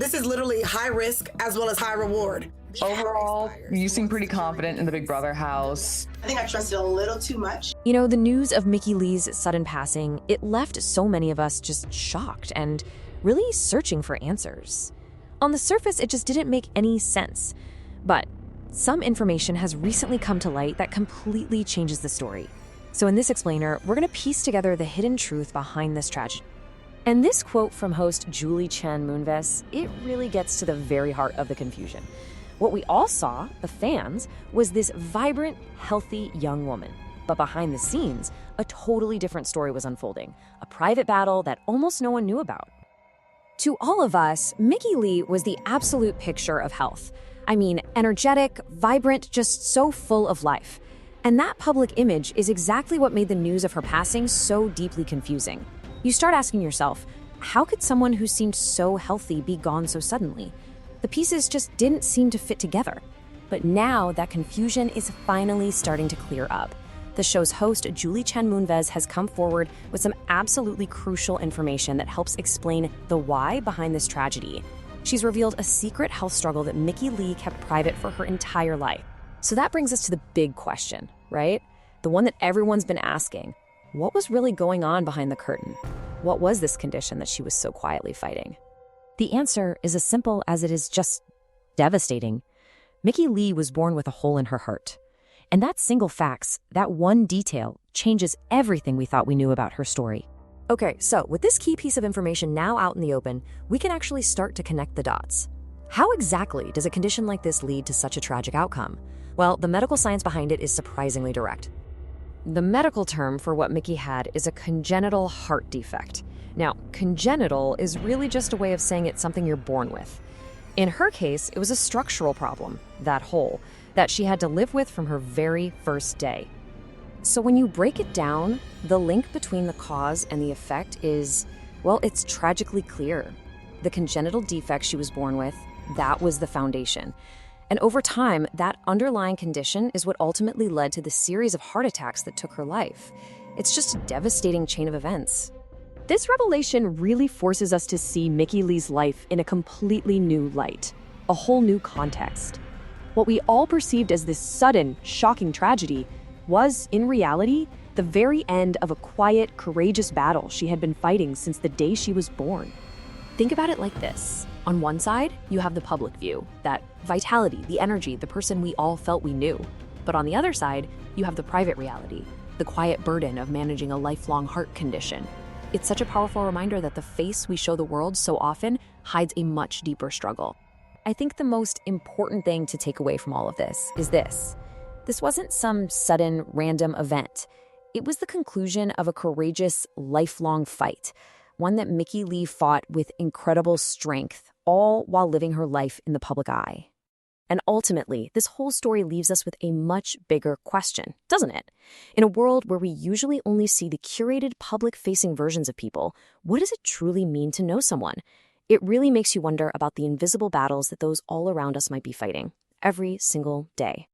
This is literally high risk as well as high reward. Overall, you seem pretty confident in the Big Brother house. I think I trusted a little too much. You know, the news of Mickey Leigh's sudden passing, it left so many of us just shocked and really searching for answers. On the surface, it just didn't make any sense. But some information has recently come to light that completely changes the story. So in this explainer, we're going to piece together the hidden truth behind this tragedy. And this quote from host Julie Chen Moonves, it really gets to the very heart of the confusion. What we all saw, the fans, was this vibrant, healthy young woman. But behind the scenes, a totally different story was unfolding, a private battle that almost no one knew about. To all of us, Mickey Leigh was the absolute picture of health. I mean, energetic, vibrant, just so full of life. And that public image is exactly what made the news of her passing so deeply confusing. You start asking yourself, how could someone who seemed so healthy be gone so suddenly? The pieces just didn't seem to fit together. But now that confusion is finally starting to clear up. The show's host, Julie Chen Moonves, has come forward with some absolutely crucial information that helps explain the why behind this tragedy. She's revealed a secret health struggle that Mickey Leigh kept private for her entire life. So that brings us to the big question, right? The one that everyone's been asking. What was really going on behind the curtain? What was this condition that she was so quietly fighting? The answer is as simple as it is just devastating. Mickey Leigh was born with a hole in her heart. And that single fact, that one detail, changes everything we thought we knew about her story. Okay, so with this key piece of information now out in the open, we can actually start to connect the dots. How exactly does a condition like this lead to such a tragic outcome? Well, the medical science behind it is surprisingly direct. The medical term for what Mickey had is a congenital heart defect. Now, congenital is really just a way of saying it's something you're born with. In her case, it was a structural problem, that hole, that she had to live with from her very first day. So when you break it down, the link between the cause and the effect is, well, it's tragically clear. The congenital defect she was born with, that was the foundation. And over time, that underlying condition is what ultimately led to the series of heart attacks that took her life. It's just a devastating chain of events. This revelation really forces us to see Mickey Leigh's life in a completely new light, a whole new context. What we all perceived as this sudden, shocking tragedy was, in reality, the very end of a quiet, courageous battle she had been fighting since the day she was born. Think about it like this. On one side, you have the public view, that vitality, the energy, the person we all felt we knew. But on the other side, you have the private reality, the quiet burden of managing a lifelong heart condition. It's such a powerful reminder that the face we show the world so often hides a much deeper struggle. I think the most important thing to take away from all of this is this. This wasn't some sudden, random event. It was the conclusion of a courageous, lifelong fight, one that Mickey Leigh fought with incredible strength, all while living her life in the public eye. And ultimately, this whole story leaves us with a much bigger question, doesn't it? In a world where we usually only see the curated public-facing versions of people, what does it truly mean to know someone? It really makes you wonder about the invisible battles that those all around us might be fighting every single day.